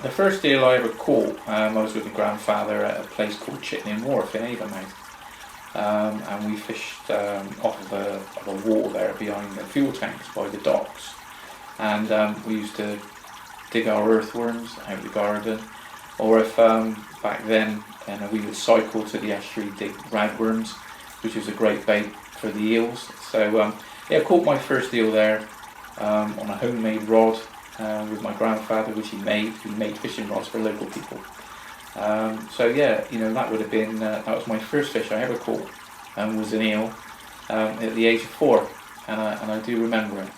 The first eel I ever caught, I was with my grandfather at a place called Chittenden Wharf in Avonmouth. And we fished off of a wall there behind the fuel tanks by the docks. And we used to dig our earthworms out of the garden, or if back then we would cycle to the estuary, dig radworms, which was a great bait for the eels. So I caught my first eel there on a homemade rod with my grandfather, which he made. He made fishing rods for local people. That would have been that was my first fish I ever caught, and was an eel at the age of 4, and I do remember it.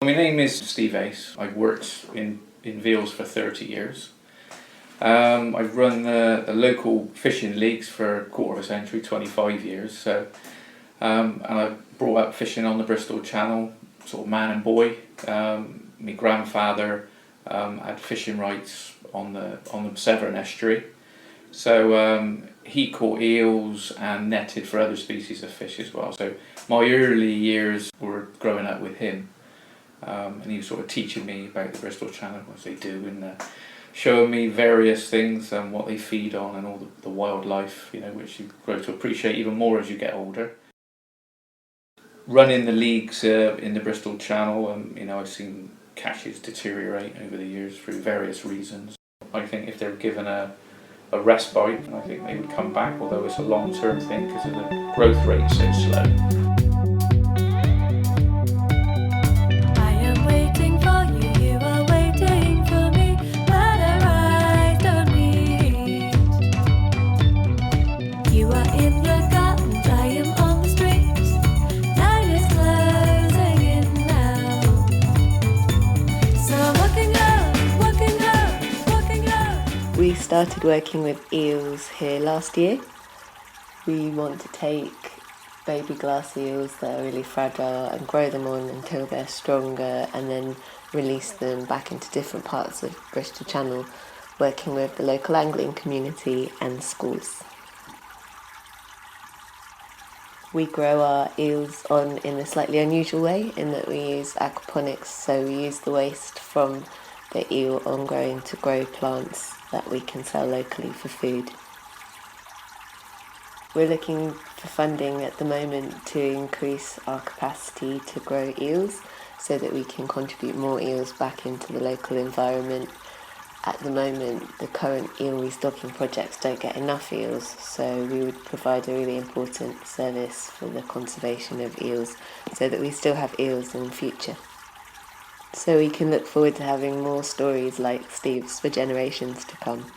My name is Steve Ace. I've worked in Veals for 30 years. I've run the local fishing leagues for a quarter of a century, 25 years. And I brought up fishing on the Bristol Channel, sort of man and boy. My grandfather had fishing rights on the Severn estuary, so he caught eels and netted for other species of fish as well. So my early years were growing up with him, and he was sort of teaching me about the Bristol Channel, what they do, and showing me various things and what they feed on, and all the wildlife, which you grow to appreciate even more as you get older. Running the leagues in the Bristol Channel, I've seen catches deteriorate over the years through various reasons. I think if they were given a respite, I think they would come back, although it's a long-term thing because of the growth rate so slow. We started working with eels here last year. We want to take baby glass eels that are really fragile and grow them on until they're stronger, and then release them back into different parts of Bristol Channel, working with the local angling community and schools. We grow our eels on in a slightly unusual way in that we use aquaponics, so we use the waste from the eel on growing to grow plants that we can sell locally for food. We're looking for funding at the moment to increase our capacity to grow eels so that we can contribute more eels back into the local environment. At the moment, the current eel restocking projects don't get enough eels, so we would provide a really important service for the conservation of eels so that we still have eels in the future. So we can look forward to having more stories like Steve's for generations to come.